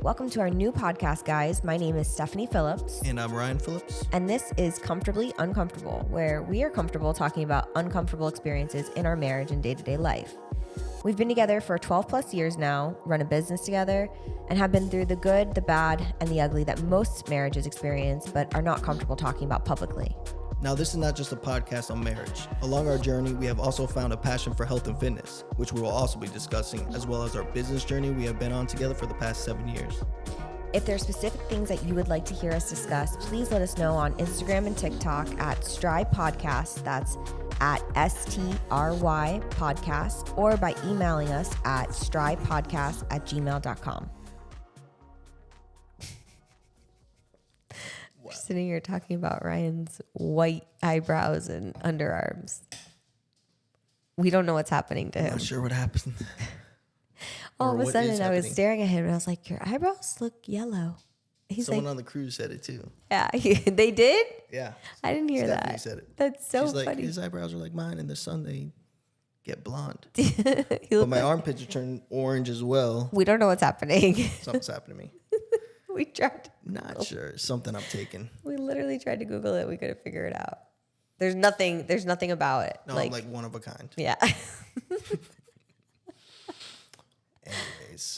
Welcome to our new podcast, guys. My name is Stephanie Phillips. And I'm Ryan Phillips. And this is Comfortably Uncomfortable, where we are comfortable talking about uncomfortable experiences in our marriage and day-to-day life. We've been together for 12 plus years now, run a business together, and have been through the good, the bad, and the ugly that most marriages experience, but are not comfortable talking about publicly. Now, this is not just a podcast on marriage. Along our journey, we have also found a passion for health and fitness, which we will also be discussing, as well as our business journey we have been on together for the past 7 years. If there are specific things that you would like to hear us discuss, please let us know on Instagram and TikTok at STRY Podcast. That's at STRY Podcast, or by emailing us at strypodcast@gmail.com. We're sitting here talking about Ryan's white eyebrows and underarms. We don't know what's happening to him. I'm not sure what happened. All of a sudden, I was staring at him and I was like, your eyebrows look yellow. He's Someone like, on the cruise said it too. yeah, they did? Yeah. I didn't hear Stephanie that. said it. That's so She's like, funny. his eyebrows are like mine. In the sun, they get blonde. But But my armpits are turned orange as well. we don't know what's happening. Something's happened to me. We tried. Not sure. Something I'm taking. We literally tried to Google it. We couldn't figure it out. There's nothing about it. No, I'm like one of a kind. Yeah.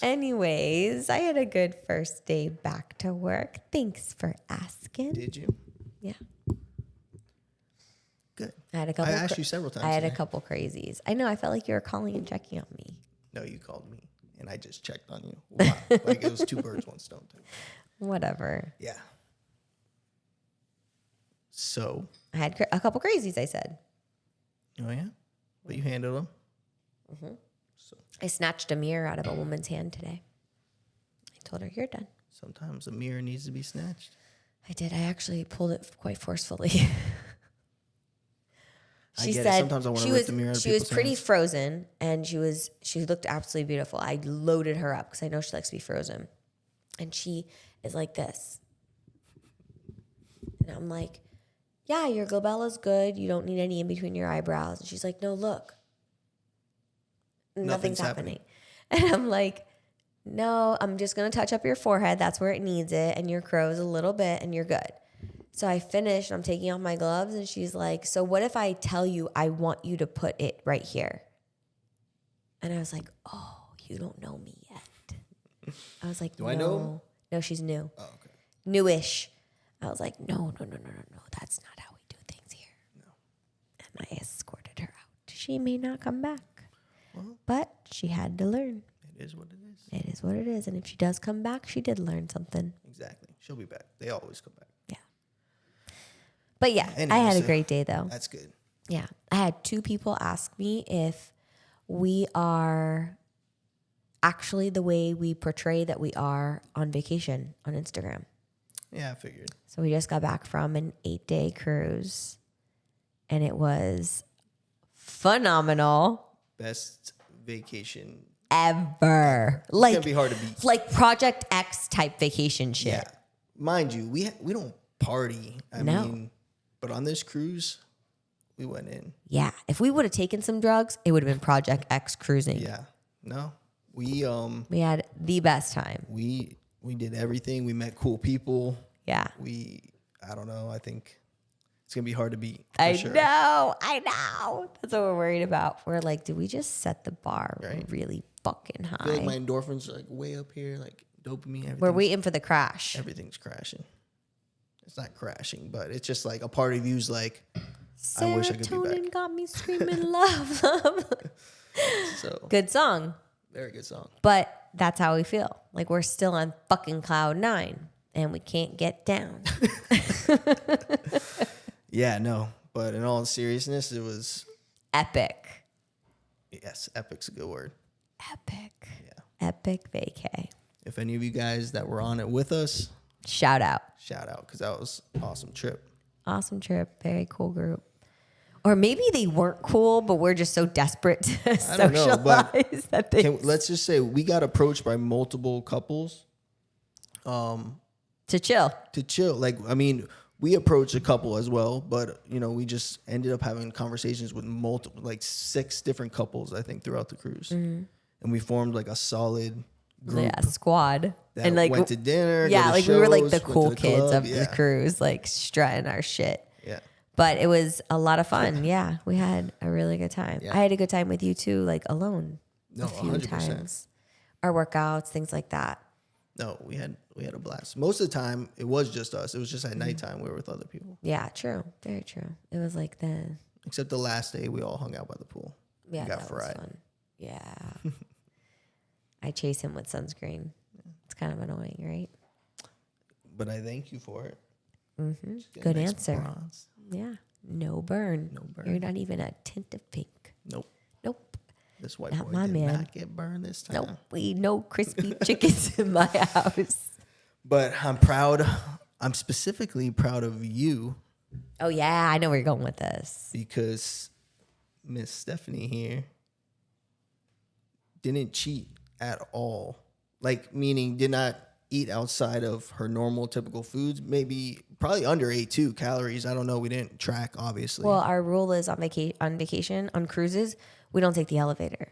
Anyways, I had a good first day back to work. Thanks for asking. Did you? Yeah. Good. I had a couple. I asked you several times. I had today. a couple crazies. I know. I felt like you were calling and checking on me. No, you called me, and I just checked on you. Wow. Like it was two birds, one stone. Whatever. Yeah. So. I had a couple crazies, I said. Oh, yeah? But you handled them? Mm-hmm. So. I snatched a mirror out of a woman's hand today. I told her, you're done. Sometimes a mirror needs to be snatched. I did. I actually pulled it quite forcefully. She said sometimes I want to rip the mirror out of people's She was pretty hands. frozen, and she looked absolutely beautiful. I loaded her up because I know she likes to be frozen. And she is like this. And I'm like, yeah, your glabella's good. You don't need any in between your eyebrows. And she's like, no, look. Nothing's happening. And I'm like, no, I'm just going to touch up your forehead. That's where it needs it. And your crow's a little bit, and you're good. So I finished. I'm taking off my gloves, and she's like, so what if I tell you I want you to put it right here? And I was like, oh, you don't know me yet. I was like, Do I know him? No, she's new. Oh, okay. Newish. I was like, no. That's not how we do things here. No. And I escorted her out. She may not come back. Well, but she had to learn. it is what it is. It is what it is. And if she does come back, she did learn something. Exactly. She'll be back. They always come back. Yeah. But yeah, Anyway, I had a great day though. That's good. Yeah. I had 2 people ask me if we are actually the way we portray that we are on vacation on Instagram. Yeah, I figured. So we just got back from an 8-day cruise, and it was phenomenal. Best vacation Ever. It's gonna be hard to beat. Like Project X type vacation shit. Yeah. Mind you, we don't party. I No. mean, but on this cruise, we went in. Yeah. If we would have taken some drugs, it would have been Project X cruising. Yeah. No. We had the best time. we did everything. We met cool people. Yeah. I don't know. I think it's gonna be hard to beat. I Sure. know. That's what we're worried about. We're like, did we just set the bar Right. really fucking high? I feel like my endorphins are like way up here, like dopamine. We're waiting for the crash. Everything's crashing. It's not crashing, but it's just like a part of you's like, I wish I could be Serotonin back. got me screaming love, love. So Good song. very good song. But that's how we feel. Like we're still on fucking cloud 9 and we can't get down. Yeah, no. But in all seriousness, it was Epic. yes, epic's a good word. Epic. Yeah. Epic vacay. If any of you guys that were on it with us, Shout out. shout out because that was an awesome trip. Awesome trip. Very cool group. Or maybe they weren't cool, but we're just so desperate to I don't know, but socialize that they let's just say we got approached by multiple couples to chill. to chill. Like, I mean, we approached a couple as well, but we just ended up having conversations with multiple, like 6 different couples, I think, throughout the cruise. Mm-hmm. And we formed like a solid squad. that And like went to dinner. yeah, go to like we were like shows, the went to cool the kids club. of the cruise, like strutting our shit. Yeah. But it was a lot of fun. Yeah, we had a really good time. Yeah. I had a good time with you too, like alone No, a few 100%. times. Our workouts, things like that. No, we had a blast. Most of the time, it was just us. It was just at nighttime we were with other people. Yeah, true. Very true. It was like Except the last day, we all hung out by the pool. yeah, got that fried. was fun. Yeah. I chase him with sunscreen. It's kind of annoying, right? But I thank you for it. Mm-hmm. Just get a Good nice answer. bronze. Yeah. No burn. No burn. You're not even a tint of pink. Nope. Nope. This white Not boy my did man. not get burned this time. Nope. We eat no crispy chickens in my house. But I'm proud. I'm specifically proud of you Oh, yeah. I know where you're going with this. because Miss Stephanie here didn't cheat at all. Like, meaning did not eat outside of her normal typical foods. Maybe probably under 82 calories. I don't know. We didn't track, obviously. Well, our rule is on vacation, on cruises, we don't take the elevator.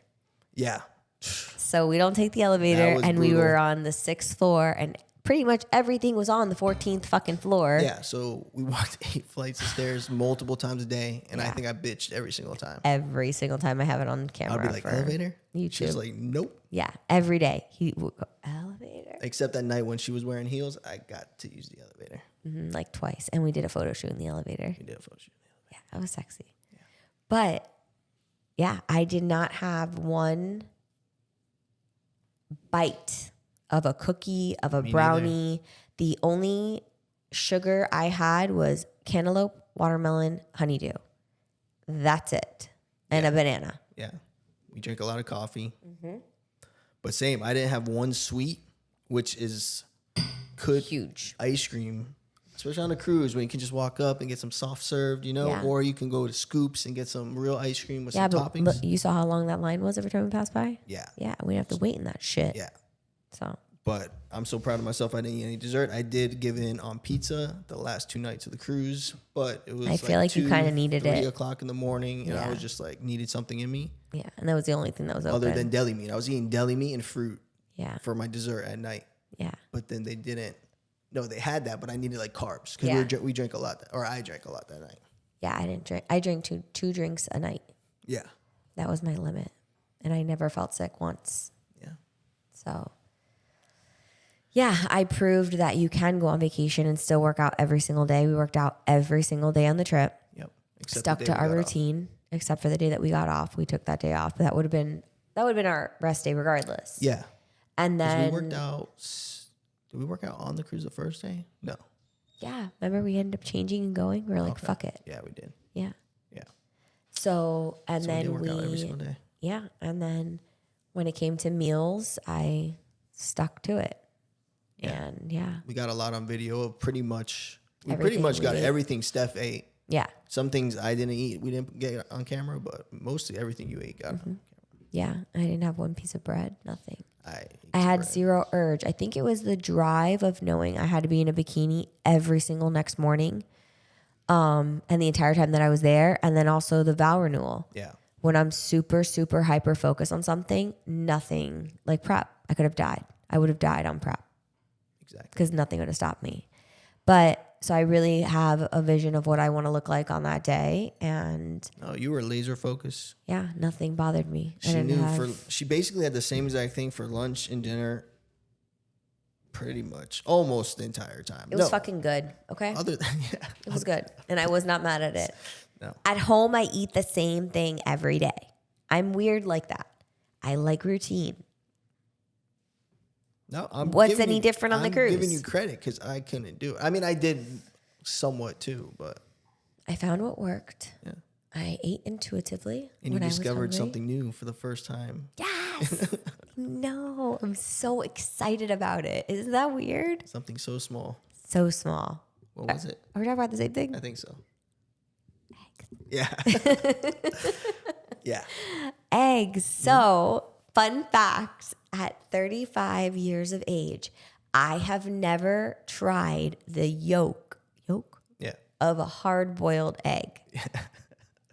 Yeah. So we don't take the elevator, was and we brutal. were on the 6th floor, and pretty much everything was on the 14th fucking floor. Yeah. So we walked 8 flights of stairs multiple times a day. And I Yeah. think I bitched every single time. Every single time I have it on camera. I'd be like, for elevator? YouTube. She's like, nope. Yeah, every day. He would go, elevator? Except that night when she was wearing heels, I got to use the elevator. Like twice. And we did a photo shoot in the elevator. We did a photo shoot. Yeah, that was sexy. Yeah. But yeah, I did not have one bite of a cookie, of a Me brownie. The only sugar I had was cantaloupe, watermelon, honeydew. That's it. And a banana. Yeah. We drink a lot of coffee. Mm-hmm. But same, I didn't have one sweet, which is Huge. ice cream, especially on a cruise when you can just walk up and get some soft served, you know, Yeah. or you can go to Scoops and get some real ice cream with Yeah, some but toppings. look, you saw how long that line was every time we passed by? Yeah. Yeah, we have to wait in that shit. Yeah. So But I'm so proud of myself. I didn't eat any dessert. I did give in on pizza the last 2 nights of the cruise, but it was I feel like you 2, kinda needed 3 it. o'clock in the morning, and I Yeah. was just like needed something in me yeah, and that was the only thing that was open. other than deli meat. I was eating deli meat and fruit yeah, for my dessert at night, yeah. but then they didn't. No, they had that, but I needed like carbs because Yeah. we drank a lot, or I drank a lot that night. Yeah, I didn't drink. I drank two drinks a night. Yeah. That was my limit. And I never felt sick once. Yeah. So, yeah, I proved that you can go on vacation and still work out every single day. We worked out every single day on the trip, Yep. Except stuck the day to we our got off. routine, except for the day that we got off. We took that day off. But that would have been our rest day regardless. Yeah. And 'Cause then we worked out. Did we work out on the cruise the first day? No. yeah, remember we ended up changing and going? We were like, Okay. fuck it. Yeah, we did. Yeah. Yeah. So, and So then we did work out every single day. yeah. And then when it came to meals, I stuck to it. Yeah. And yeah. We got a lot on video of pretty much. We pretty Everything much we got ate. everything Steph ate. Yeah. Some things I didn't eat. We didn't get on camera, but mostly everything you ate got on camera. Yeah. I didn't have one piece of bread, nothing. I I had bread. zero urge. I think it was the drive of knowing I had to be in a bikini every single next morning. And the entire time that I was there. And then also the vow renewal. Yeah. When I'm super, super hyper focused on something, nothing like prep. I could have died. I would have died on prep Exactly. because nothing would have stopped me. But so I really have a vision of what I want to look like on that day. And No, you were laser focused. yeah, nothing bothered me. I She didn't knew have- she basically had the same exact thing for lunch and dinner. Pretty much, almost the entire time. It was fucking good. Okay. Other than yeah, It was good. And I was not mad at it. No. At home, I eat the same thing every day. I'm weird like that. I like routine. No, I'm What's giving any you- different on the I'm cruise? giving you credit because I couldn't do it. I mean, I did somewhat too, but I found what worked. yeah. I ate intuitively. And you when I was discovered hungry. something new for the first time. Yes. No, I'm so excited about it. Isn't that weird? Something so small. So small. What was it? Are we talking about the same thing? I think so. Yeah. Yeah. Eggs. So, fun fact, at 35 years of age, I have never tried the yolk Yeah. of a hard-boiled egg.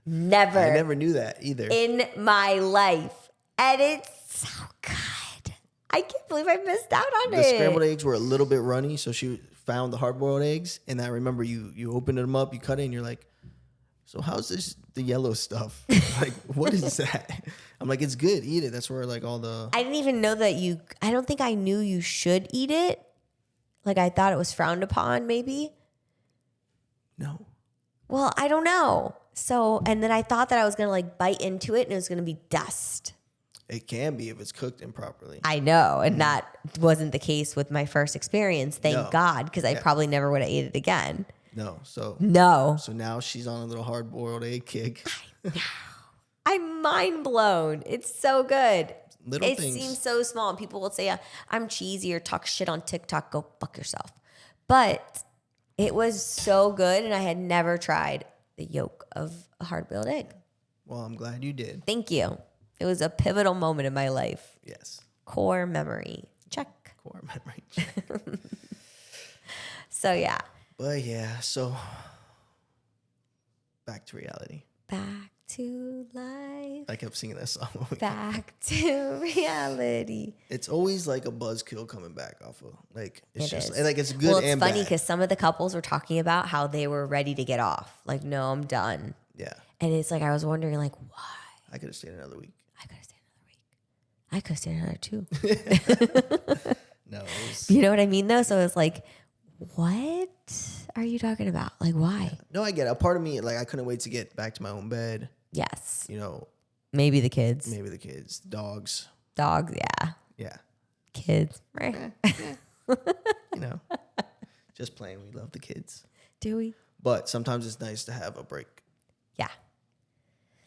Never. I never knew that either. In my life. And it's so good. I can't believe I missed out on The it. scrambled eggs were a little bit runny, so she found the hard-boiled eggs, and I remember you opened them up, you cut it, and you're like, so how's this the yellow stuff? Like, what is that? I'm like, it's good, eat it. That's where like all the... I didn't even know that I don't think I knew you should eat it. Like I thought it was frowned upon maybe. No. Well, I don't know. So, and then I thought that I was going to like bite into it and it was going to be dust. It can be if it's cooked improperly. I know. And that wasn't the case with my first experience. Thank God. Because I probably never would have ate it again. No. So now she's on a little hard-boiled egg kick. I'm mind blown. It's so good. Little it things. Seems so small. And people will say, I'm cheesy or talk shit on TikTok. Go fuck yourself. But it was so good. And I had never tried the yolk of a hard-boiled egg. Well, I'm glad you did. Thank you. It was a pivotal moment in my life. Yes. Core memory. Check. Core memory check. So, yeah. But yeah, so back to reality. Back to life. I kept singing that song. Back to reality. It's always like a buzzkill coming back off of like it's just is. like it's good. Well, it's and funny bad. because some of the couples were talking about how they were ready to get off. Like, no, I'm done. Yeah. And it's like I was wondering, like, why? I could have stayed another week. I could have stayed another week. I could have stayed another 2. No. It was, You know what I mean, though? So it's like, what are you talking about? Like, why? no, I get it. A part of me, like, I couldn't wait to get back to my own bed. Yes. You know, Maybe the kids. maybe the kids, dogs. Dogs, yeah. Yeah. Kids. You know, just playing. We love the kids. Do we? But sometimes it's nice to have a break. Yeah.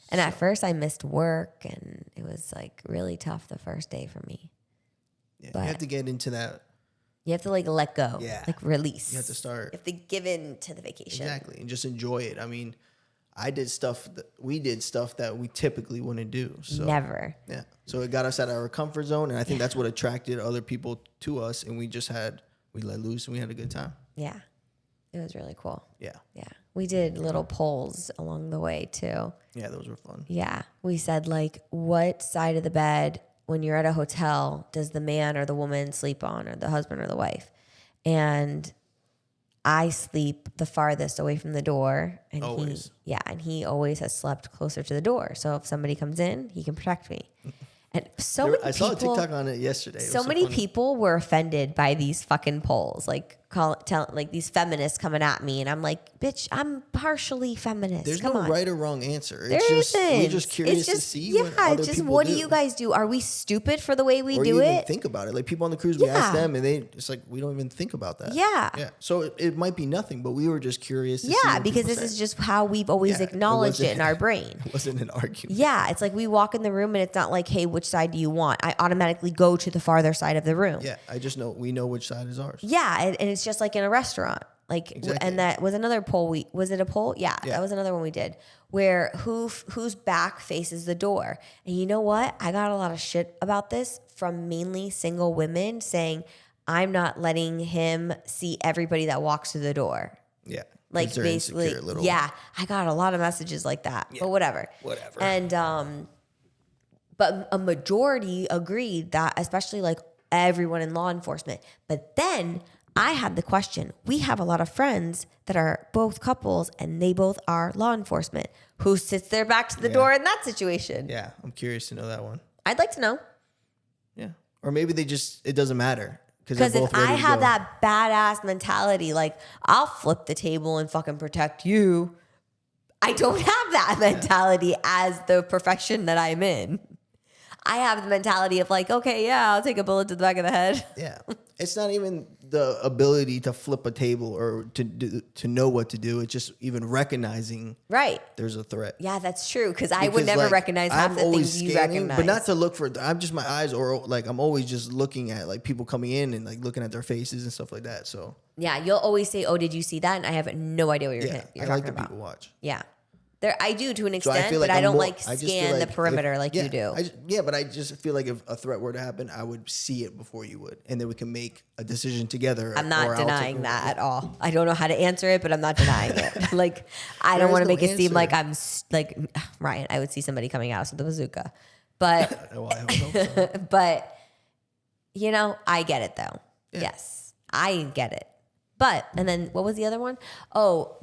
And at first I missed work and it was like really tough the first day for me. Yeah. But You have to get into that. you have to like let go. Yeah. Like release. You have to start. You have to give in to the vacation. Exactly. And just enjoy it. I mean, we did stuff that we typically wouldn't do. So Never. yeah. So it got us out of our comfort zone. And I think that's what attracted other people to us. And we let loose and we had a good time. Yeah. It was really cool. Yeah. Yeah. We did little polls along the way too. Yeah, those were fun. Yeah. We said like, what side of the bed when you're at a hotel does the man or the woman sleep on, or the husband or the wife? And I sleep the farthest away from the door. And Always. he always has slept closer to the door. So if somebody comes in, he can protect me. And I saw a TikTok on it yesterday. So many people were offended by these fucking polls. Like like these feminists coming at me, and I'm like, bitch, I'm partially feminist. There's Come no on. right or wrong answer. There It's just isn't. we're just curious to see what other people what do. do you guys do? Are we stupid for the way we or do you even it? think about it. Like people on the cruise, we ask Yeah. them, and it's like we don't even think about that. Yeah. Yeah. So it might be nothing, but we were just curious. To see Yeah, what because people this said. is just how we've always Yeah, it acknowledged it wasn't- in our brain. It wasn't an argument. Yeah, it's like we walk in the room and it's not like, hey, which side do you want? I automatically go to the farther side of the room. Yeah. I just know we know which side is ours. Yeah, and it's just like in a restaurant. Like, Exactly. and that was another poll. Was it a poll? Yeah, Yeah. that was another one we did where whose back faces the door. And you know what? I got a lot of shit about this from mainly single women saying, I'm not letting him see everybody that walks through the door. Yeah. Like 'Cause they're basically, insecure, little- yeah, I got a lot of messages like that, but whatever. Whatever. And, but a majority agreed that, especially like everyone in law enforcement. But then I had the question, we have a lot of friends that are both couples and they both are law enforcement. Who sits their back to the door in that situation? Yeah. I'm curious to know that one. I'd like to know. Yeah. Or maybe it doesn't matter. Because if I have that badass mentality, like I'll flip the table and fucking protect you. I don't have that mentality as the profession that I'm in. I have the mentality of like, okay, yeah, I'll take a bullet to the back of the head. Yeah. It's not even the ability to flip a table or to know what to do. It's just even recognizing Right. there's a threat. Yeah, that's true. Because I would Because, never like, recognize half I'm the always things you scanning, recognize. but not to look for. I'm just my eyes, or like I'm always just looking at like people coming in and like looking at their faces and stuff like that. So Yeah, you'll always say, "Oh, did you see that?" And I have no idea what you're yeah, you're I talking like the about. people watch. Yeah, there I do to an So extent, I feel like but I I'm don't more- like I just feel scan the like perimeter like you do. But I just feel like if a threat were to happen, I would see it before you would, and then we can make a decision together. I'm or not I'll take denying over. that at all. I don't know how to answer it, but I'm not denying it. Like I don't There want is to no make it seem answer. like I'm like Ryan. I would see somebody coming out with a bazooka, but Well, I hope so. but You know, I get it though. Yeah. Yes, I get it. But, and then what was the other one? Oh,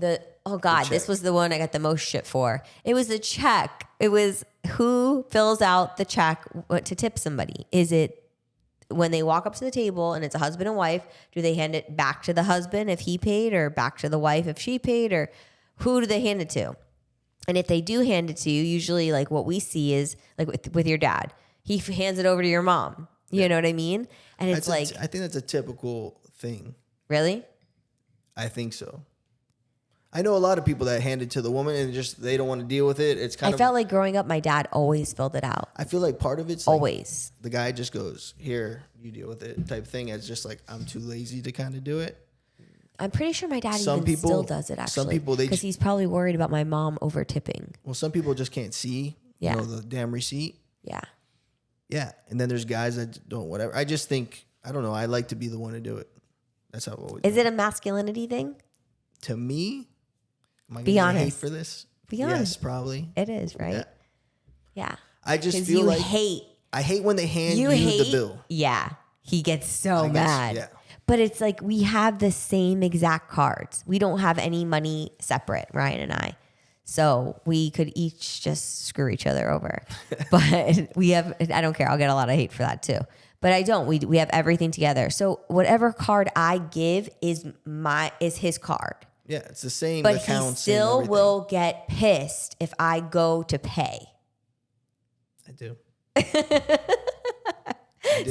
God, this was the one I got the most shit for. It was a check. It was who fills out the check to tip somebody. Is it when they walk up to the table and it's a husband and wife, do they hand it back to the husband if he paid or back to the wife if she paid, or who do they hand it to? And if they do hand it to you, usually like what we see is like with your dad, he hands it over to your mom. You know what I mean? And it's I think that's a typical thing. Really? I think so. I know a lot of people that hand it to the woman and just they don't want to deal with it. It's kind of. I felt like growing up, my dad always filled it out. I feel like part of it's always the guy just goes, "Here, you deal with it," type thing. It's just like I'm too lazy to kind of do it. I'm pretty sure my dad still does it actually. Some people because he's probably worried about my mom over tipping. Well, some people just can't see. Yeah. The damn receipt. Yeah. Yeah, and then there's guys that don't whatever. I just think I don't know. I like to be the one to do it. That's how I've always. Is it a masculinity thing? To me, am I be honest hate for this? Be honest. Yes, probably. It is, right? Yeah. I just feel like I hate when they hand you the bill. Yeah, he gets so mad. Yeah. But it's like we have the same exact cards. We don't have any money separate, Ryan and I. So we could each just screw each other over. But I don't care. I'll get a lot of hate for that too. But I don't. We have everything together. So whatever card I give is his card. Yeah, it's the same. But he still will get pissed if I go to pay. I do.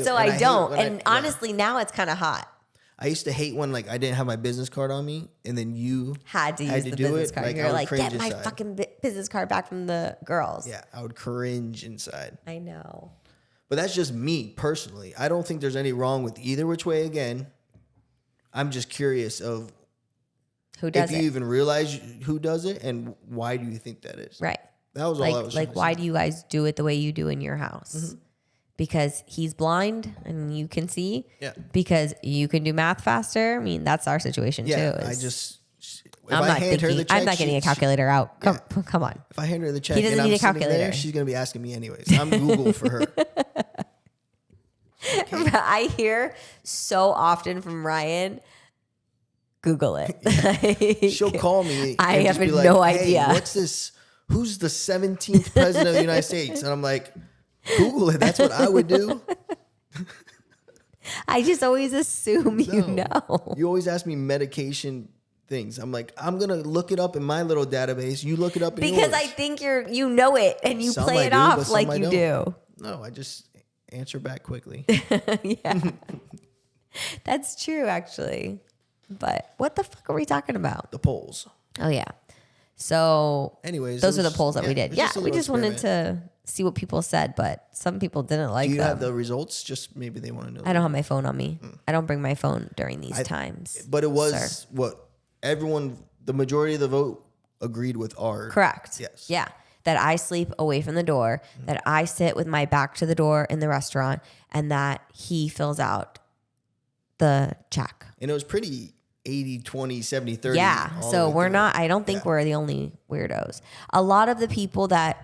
So I don't. And honestly, now it's kind of hot. I used to hate when like I didn't have my business card on me, and then you had to use the business card. You're like, get my fucking business card back from the girls. Yeah, I would cringe inside. I know. But that's just me personally. I don't think there's any wrong with either which way. Again, I'm just curious of who does it. If you even realize who does it, and why do you think that is? Right. That was all I was like. Why do you guys do it the way you do in your house? Mm-hmm. Because he's blind and you can see. Yeah. Because you can do math faster. I mean, that's our situation too. I'm not getting a calculator out. Come on. If I hand her the check, he doesn't need a calculator. She's gonna be asking me anyways. I'm Google for her. Okay. I hear so often from Ryan, Google it. Yeah. She'll call me. I have no idea. Hey, what's this? Who's the 17th president of the United States? And I'm like, Google it. That's what I would do. I just always assume you know. You always ask me medication things. I'm like, I'm gonna look it up in my little database. You look it up in yours. Because I think you know it and you play it off like you do. No, I just answer back quickly. Yeah. That's true, actually. But what the fuck are we talking about? The polls. Oh yeah. So anyways, those are the polls that we did. Yeah, we just wanted to see what people said, but some people didn't like them. Do you have the results? Just maybe they want to know. I don't have my phone on me. I don't bring my phone during these times. But it was the majority of the vote agreed with our. Correct. Yes. Yeah. That I sleep away from the door, that I sit with my back to the door in the restaurant, and that he fills out the check. And it was pretty 80, 20, 70, 30. Yeah. So we're not, I don't think we're the only weirdos. A lot of the people that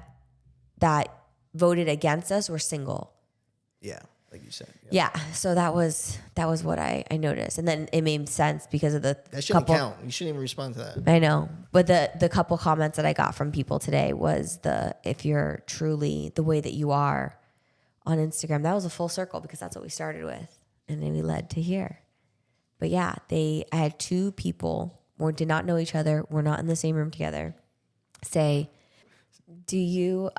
voted against us were single. Yeah. Like you said. Yeah. So that was what I noticed. And then it made sense because of that shouldn't count. You shouldn't even respond to that. I know. But the couple comments that I got from people today was if you're truly the way that you are on Instagram, that was a full circle because that's what we started with. And then we led to here. But yeah, I had two people who did not know each other, were not in the same room together, say, do you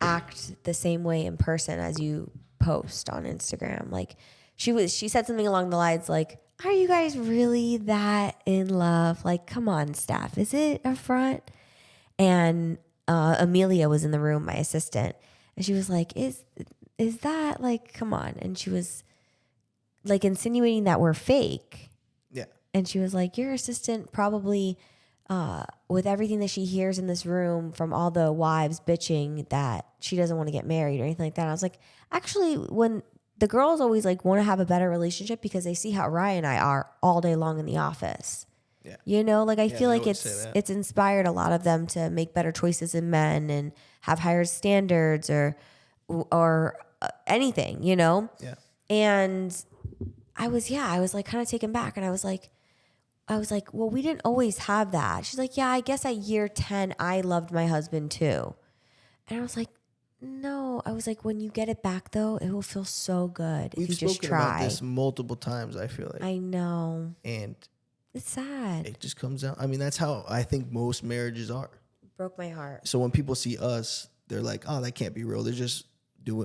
act the same way in person as you post on Instagram? Like she said something along the lines like, are you guys really that in love? Like, come on, Steph, is it a front? And Amelia was in the room, my assistant, and she was like, is that like, come on? And she was like insinuating that we're fake. Yeah. And she was like, your assistant probably, with everything that she hears in this room from all the wives bitching that she doesn't want to get married or anything like that. And I was like, actually, when the girls always like want to have a better relationship because they see how Ryan and I are all day long in the office. Yeah. You know, like I feel like it's inspired a lot of them to make better choices in men and have higher standards or anything, you know? Yeah. And I was like kind of taken back. And I was like, well, we didn't always have that. She's like, yeah, I guess at year 10, I loved my husband too. And I was like, no. I was like, when you get it back though, it will feel so good if you just try. We've spoken about this multiple times, I feel like. I know. And it's sad. it just comes out. I mean, that's how I think most marriages are. Broke my heart. So when people see us, they're like, oh, that can't be real. They're just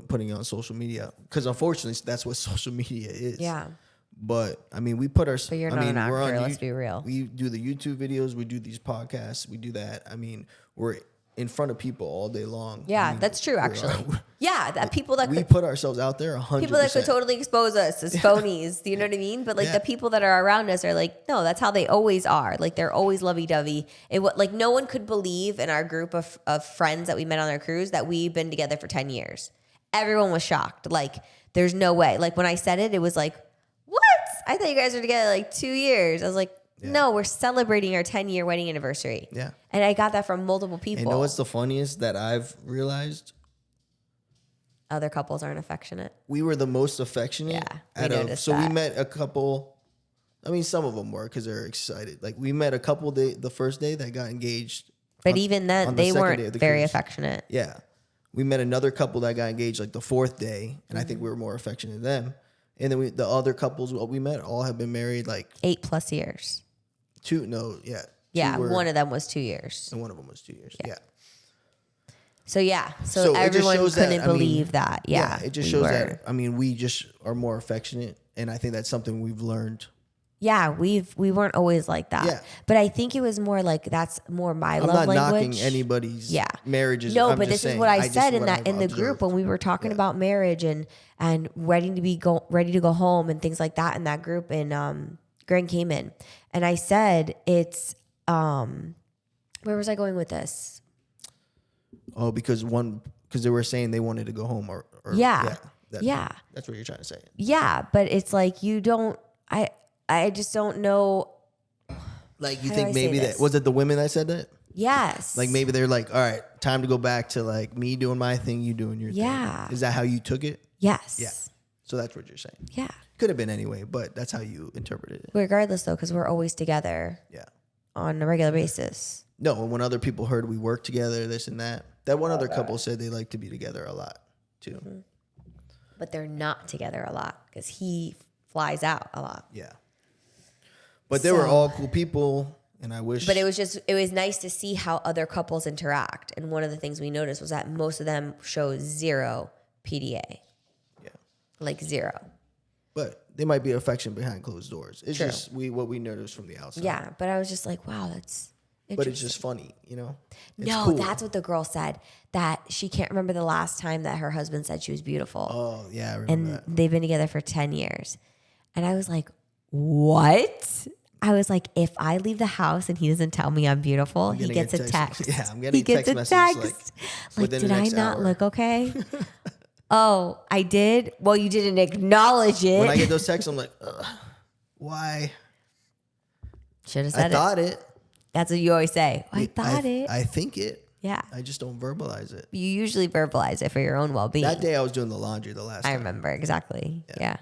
putting it on social media. Because unfortunately, that's what social media is. Yeah. But I mean, we put our. But you're not an actor. Let's be real. We do the YouTube videos. We do these podcasts. We do that. I mean, we're in front of people all day long. Yeah, I mean, that's true. Actually, yeah, that people that we put ourselves out there 100%. People that could totally expose us as phonies. Do you know what I mean? But like the people that are around us are like, no, that's how they always are. Like they're always lovey-dovey. Like no one could believe in our group of friends that we met on our cruise that we've been together for 10 years. Everyone was shocked. Like there's no way. Like when I said it, it was like, what? I thought you guys were together like 2 years. I was like, no, we're celebrating our 10-year wedding anniversary. Yeah. And I got that from multiple people. And you know what's the funniest that I've realized? Other couples aren't affectionate. We were the most affectionate. Yeah, we noticed that. We met a couple. I mean, some of them were because they're excited. Like we met a couple the first day that got engaged. But even then, they weren't very affectionate. Yeah. We met another couple that got engaged like the fourth day. And I think we were more affectionate than them. And then the other couples we met all have been married like 8+ years. Yeah, one of them was 2 years. And one of them was 2 years. Yeah. So everyone couldn't believe that. Yeah. It just shows that, I mean, we just are more affectionate. And I think that's something we've learned. Yeah, we weren't always like that. Yeah. But I think it was more like that's more my love language. I'm not knocking anybody's marriages. No, but this is what I said in the group when we were talking about marriage and ready to go home and things like that in that group in Grand Cayman. And I said it's where was I going with this? Oh, because they were saying they wanted to go home or that's what you're trying to say. Yeah, but it's like you don't I just don't know. Like you think maybe that was it the women that said that? Yes. Like maybe they're like, all right, time to go back to like me doing my thing, you doing your thing. Yeah. Is that how you took it? Yes. Yeah. So that's what you're saying. Yeah. Could have been anyway, but that's how you interpreted it. Regardless though, because we're always together. Yeah. On a regular basis. No, when other people heard we work together, this and that. That one other couple said they like to be together a lot too. Mm-hmm. But they're not together a lot because he flies out a lot. Yeah. But they were all cool people, and I wish. But it was nice to see how other couples interact. And one of the things we noticed was that most of them show 0 PDA. Yeah. Like 0. But they might be affection behind closed doors. It's just what we noticed from the outside. Yeah, but I was just like, wow, that's interesting. But it's just funny, you know? No, cool. That's what the girl said, that she can't remember the last time that her husband said she was beautiful. Oh, yeah, I remember that. And they've been together for 10 years. And I was like, what? I was like, if I leave the house and he doesn't tell me I'm beautiful, he gets a text. Yeah, I'm getting a text message. Like did I not look okay? Oh, I did? Well, you didn't acknowledge it. When I get those texts, I'm like, why? Should have said it. I thought it. That's what you always say. I thought it. I think it. Yeah. I just don't verbalize it. You usually verbalize it for your own well-being. That day I was doing the laundry the last time. I remember, exactly. Yeah.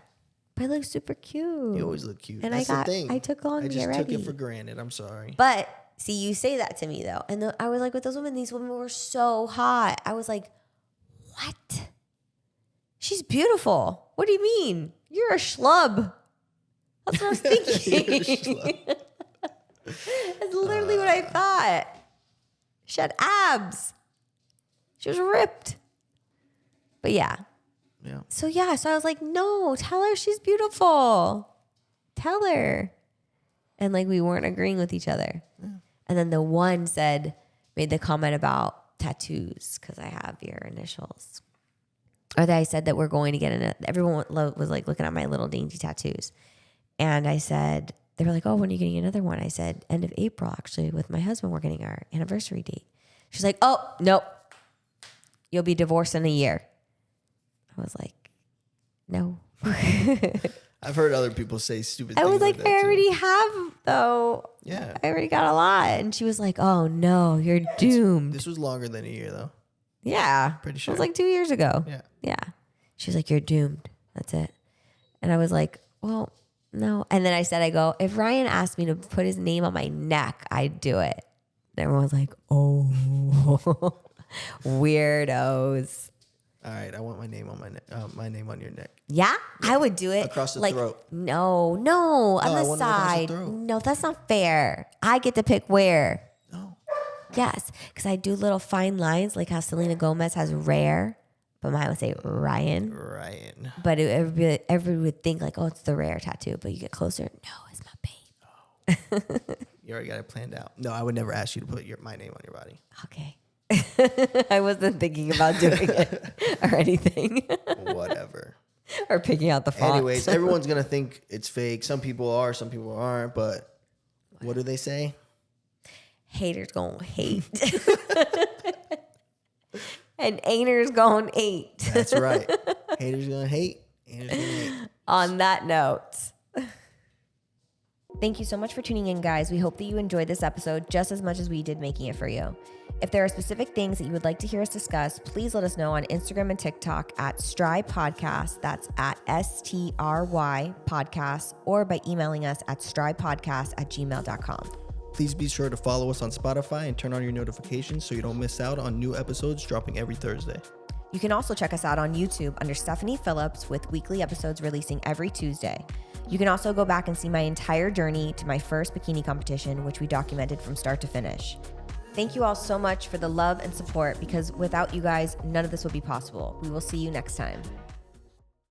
But I look super cute. You always look cute. And that's the thing. I took long to get ready. I just took it for granted. I'm sorry. But see, you say that to me though. And I was like, with those women, these women were so hot. I was like, what? She's beautiful. What do you mean? You're a schlub. That's what I was thinking. That's literally what I thought. She had abs. She was ripped. But yeah. Yeah. So I was like, no, tell her she's beautiful. Tell her. And like we weren't agreeing with each other. Yeah. And then the one made the comment about tattoos because I have your initials. Or that I said that we're going to get everyone was like looking at my little dainty tattoos. And I said, they were like, oh, when are you getting another one? I said, end of April, actually, with my husband, we're getting our anniversary date. She's like, oh, nope. You'll be divorced in a year. I was like, no. I've heard other people say stupid things. I was like, I already have, though. Yeah. I already got a lot. And she was like, oh, no, you're doomed. This was longer than a year, though. Yeah. Pretty sure. It was like 2 years ago. Yeah. Yeah. She's like, you're doomed. That's it. And I was like, well, no. And then I said, if Ryan asked me to put his name on my neck, I'd do it. And everyone was like, oh, weirdos. All right, I want my name on my name on your neck. Yeah, I would do it. Across the throat. No, on the want it across the side. throat. No, that's not fair. I get to pick where. No. Yes, because I do little fine lines like how Selena Gomez has rare, but mine would say Ryan. Ryan. But everybody would think like, oh, it's the rare tattoo. But you get closer. No, it's my babe. Oh. You already got it planned out. No, I would never ask you to put my name on your body. Okay. I wasn't thinking about doing it or anything. Whatever. Or picking out the font. Anyways, everyone's going to think it's fake. Some people are, some people aren't. But what do they say? Haters gonna hate. And ain'ters gonna hate. That's right. Haters gonna hate. Haters gonna hate. On that note. Thank you so much for tuning in, guys. We hope that you enjoyed this episode just as much as we did making it for you. If there are specific things that you would like to hear us discuss, please let us know on Instagram and TikTok at STRY Podcast. That's at STRY Podcast, or by emailing us at strypodcast@gmail.com. Please be sure to follow us on Spotify and turn on your notifications so you don't miss out on new episodes dropping every Thursday. You can also check us out on YouTube under Stephanie Phillips, with weekly episodes releasing every Tuesday. You can also go back and see my entire journey to my first bikini competition, which we documented from start to finish. Thank you all so much for the love and support, because without you guys, none of this would be possible. We will see you next time.